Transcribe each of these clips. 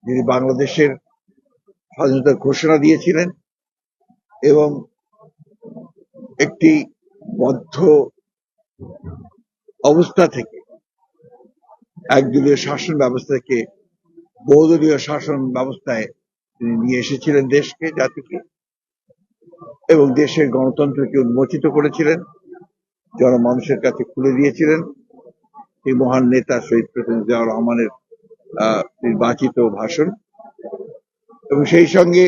যিনি বাংলাদেশের স্বাধীনতার ঘোষণা দিয়েছিলেন এবং একটি বদ্ধ অবস্থা থেকে একদলীয় শাসন ব্যবস্থাকে বহুদলীয় শাসন ব্যবস্থায় তিনি নিয়ে এসেছিলেন দেশকে, জাতিকে, এবং দেশের গণতন্ত্রকে উন্মোচিত করেছিলেন, জনমানুষের কাছে খুলে দিয়েছিলেন। এই মহান নেতা শহীদ প্রেসিডেন্ট জিয়াউর রহমানের নির্বাচিত ভাষণ, এবং সেই সঙ্গে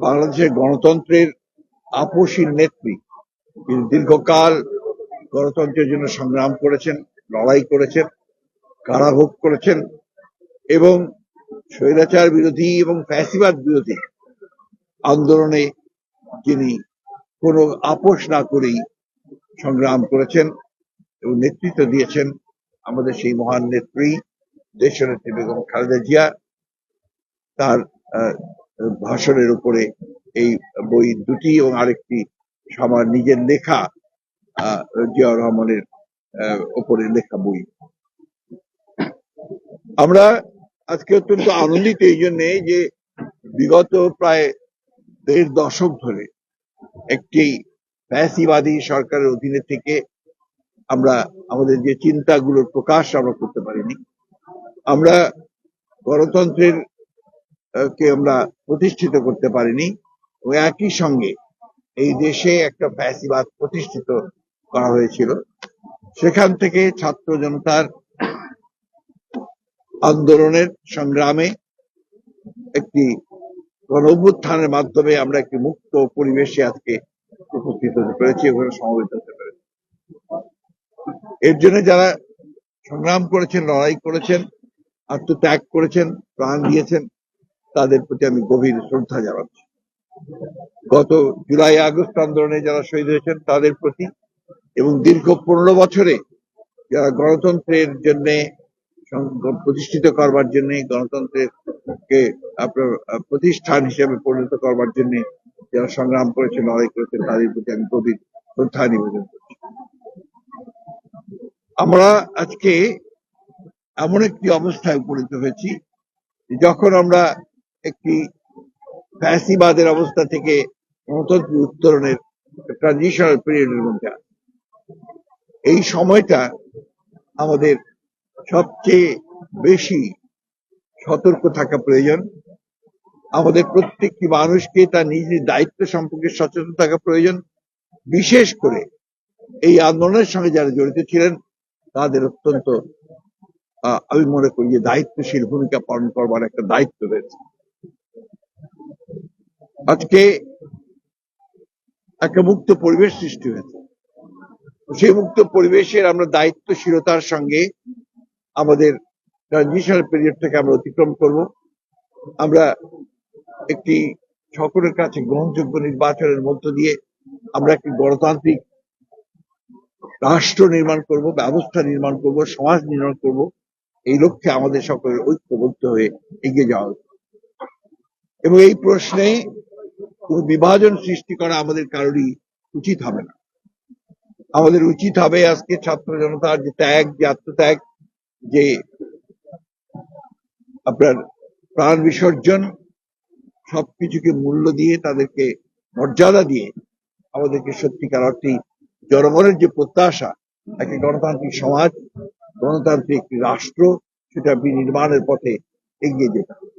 বাংলাদেশের গণতন্ত্রের আপসীন নেত্রী, তিনি দীর্ঘকাল গণতন্ত্রের জন্য সংগ্রাম করেছেন, লড়াই করেছেন, কারাভোগ করেছেন এবং স্বৈরাচার বিরোধী এবং ফ্যাসিবাদ বিরোধী আন্দোলনে যিনি কোনো আপোষ না করেই সংগ্রাম করেছেন এবং নেতৃত্ব দিয়েছেন আমাদের সেই মহান নেত্রী দেশনেত্রী বেগম খালেদা জিয়া। তার ভাষণের উপরে এই বই দুটি এবং আরেকটি আমার নিজের লেখা জিয়াউর রহমানের উপরে লেখা বই। আমরা আজকে অত্যন্ত আনন্দিত এই জন্যে যে বিগত প্রায় ১.৫ দশক ধরে একটি ফ্যাসিবাদী সরকারের অধীনে থেকে আমরা আমাদের যে চিন্তাগুলোর প্রকাশ আমরা করতে পারিনি, আমরা গণতন্ত্রের কে আমরা প্রতিষ্ঠিত করতে পারিনি, এবং একই সঙ্গে এই দেশে একটা ফ্যাসিবাদ প্রতিষ্ঠিত করা হয়েছিল। সেখান থেকে ছাত্র জনতার আন্দোলনের সংগ্রামে একটি গণ-অভ্যুত্থানের মাধ্যমে আমরা একটি মুক্ত পরিবেশে আজকে উপস্থিত হতে পেরেছি, ওখানে সমবেত হতে পেরেছি। এর জন্য যারা সংগ্রাম করেছেন, লড়াই করেছেন, আত্মত্যাগ করেছেন, প্রাণ দিয়েছেন, তাদের প্রতি আমি গভীর শ্রদ্ধা জানাচ্ছি। গত জুলাই আগস্ট আন্দোলনে যারা শহীদ হয়েছেন তাদের প্রতি, এবং দীর্ঘ ১৫ বছরে যারা গণতন্ত্রের জন্য প্রতিষ্ঠিত করবার জন্য, গণতন্ত্রের কে আপনার প্রতিষ্ঠান হিসেবে পরিণত করবার জন্য যারা সংগ্রাম করেছেন, লড়াই করেছেন, তাদের প্রতি আমি গভীর শ্রদ্ধা নিবেদন করছি। আমরা আজকে এমন একটি অবস্থায় উপনীত হয়েছি যখন আমরা একটি ফ্যাসিবাদের অবস্থা থেকে গণতন্ত্র উত্তরণের ট্রানজিশনাল পিরিয়ডের মধ্যে আছে। এই সময়টা আমাদের সবচেয়ে বেশি সতর্ক থাকা প্রয়োজন। আমাদের প্রত্যেকটি মানুষকে তার নিজের দায়িত্ব সম্পর্কে সচেতন থাকা প্রয়োজন। বিশেষ করে এই আন্দোলনের সঙ্গে যারা জড়িত ছিলেন তাদের অত্যন্ত আমি মনে করি যে দায়িত্বশীল ভূমিকা পালন করবার একটা দায়িত্ব রয়েছে। আজকে একটা মুক্ত পরিবেশ সৃষ্টি হয়েছে, সেই মুক্ত পরিবেশের আমরা দায়িত্বশীলতার সঙ্গে আমাদের ট্রানজিশনাল পিরিয়ডটাকে আমরা অতিক্রম করব। আমরা একটি সকলের কাছে গ্রহণযোগ্য নির্বাচনের মধ্য দিয়ে আমরা একটি গণতান্ত্রিক রাষ্ট্র নির্মাণ করব, ব্যবস্থা নির্মাণ করব, সমাজ নির্মাণ করব। এই লক্ষ্যে আমাদের সকলের ঐক্যবদ্ধ হয়ে এগিয়ে যাওয়া উচিত, এবং এই প্রশ্নে কোন বিভাজন সৃষ্টি করা আমাদের কারোরই উচিত হবে না। আমাদের উচিত হবে আজকে ছাত্র জনতার যে ত্যাগ, যে আত্মত্যাগ, যে আপনার প্রাণ বিসর্জন, সবকিছুকে মূল্য দিয়ে, তাদেরকে মর্যাদা দিয়ে আমাদেরকে সত্যিকার অর্থে জনগণের যে প্রত্যাশা, একটি গণতান্ত্রিক সমাজ, গণতান্ত্রিক একটি রাষ্ট্র, সেটা বিনির্মাণের পথে এগিয়ে যেতে হবে।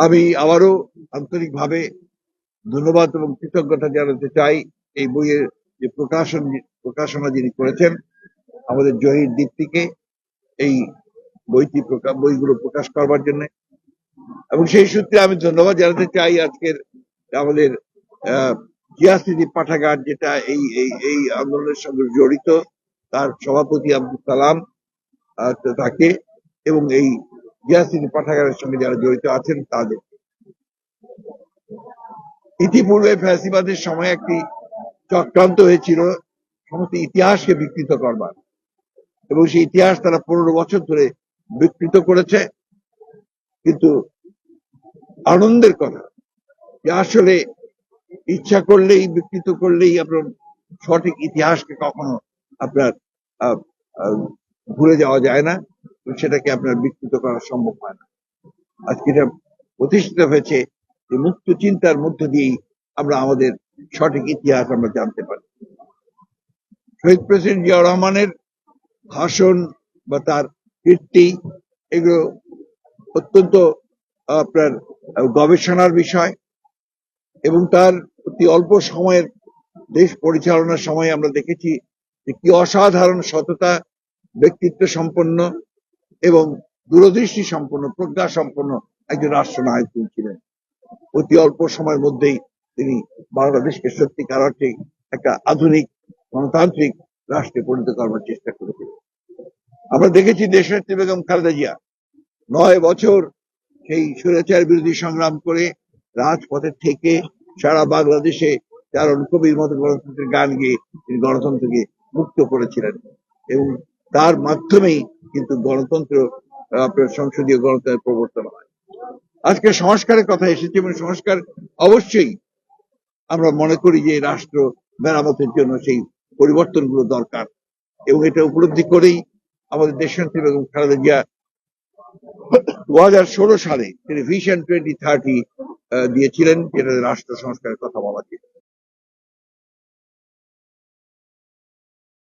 আমি আবারও আন্তরিকভাবে ধন্যবাদ এবং কৃতজ্ঞতা জানাতে চাই এই বইয়ের যে প্রকাশনা যিনি করেছেন, আমাদের জহির দীপ্তিকে, এই বইগুলো প্রকাশ করবার জন্য। এবং সেই সূত্রে আমি ধন্যবাদ জানাতে চাই আজকের আমাদের জিয়া স্মৃতি পাঠাগার, যেটা এই আন্দোলনের সঙ্গে জড়িত, তার সভাপতি আব্দুল সালাম তাকে, এবং এই জিয়া স্মৃতি পাঠাগারের সঙ্গে যারা জড়িত আছেন তাদের। ইতিপূর্বে ফ্যাসিবাদের সময় একটি চক্রান্ত হয়েছিল সমস্ত ইতিহাসকে বিকৃত করবার, এবং সেই ইতিহাস তারা 15 বছর ধরে বিকৃত করেছে। কিন্তু আনন্দের কথা যে আসলে ইচ্ছা করলেই, বিকৃত করলেই আপনার সঠিক ইতিহাসকে কখনো আপনার ভুলে যাওয়া যায় না। সেটাকে আপনার বিকৃত করা সম্ভব হয় না। আজকে এটা প্রতিষ্ঠিত হয়েছে যে মুক্ত চিন্তার মধ্য দিয়েই আমরা আমাদের সঠিক ইতিহাস আমরা জানতে পারি। শহীদ প্রেসিডেন্ট জিয়াউর রহমানের ভাষণ বা তার কীর্তি এগুলো অত্যন্ত আপনার গবেষণার বিষয়, এবং তার অতি অল্প সময়ের দেশ পরিচালনার সময় আমরা দেখেছি যে কি অসাধারণ সততা, ব্যক্তিত্ব সম্পন্ন এবং দূরদৃষ্টি সম্পন্ন, প্রজ্ঞা সম্পন্ন একজন রাষ্ট্রনায়ক তিনি ছিলেন। অতি অল্প সময়ের মধ্যেই তিনি বাংলাদেশকে সত্যিকার অর্থে একটা আধুনিক গণতান্ত্রিক রাষ্ট্রে পরিণত করবার চেষ্টা করেছিলেন। আমরা দেখেছি দেশনেত্রী বেগম খালেদা জিয়া 9 বছর সেই স্বৈরাচার বিরোধী সংগ্রাম করে রাজপথে থেকে সারা বাংলাদেশে চারণ কবির মতো গণতন্ত্রের গান গেয়ে তিনি গণতন্ত্রকে মুক্ত করেছিলেন, এবং তার মাধ্যমেই কিন্তু গণতন্ত্র আপনার সংসদীয় গণতন্ত্রের প্রবর্তন হয়। আজকে সংস্কারের কথা এসেছে, এবং সংস্কার অবশ্যই আমরা মনে করি যে রাষ্ট্র মেরামতের জন্য সেই পরিবর্তনগুলো দরকার, এবং এটা উপলব্ধি করেই আমাদের দেশনেত্রী বেগম খালেদা জিয়া 2016 সালে তিনি ভিশন 2030 দিয়েছিলেন, যেটা রাষ্ট্র সংস্কারের কথা বলা ছিল।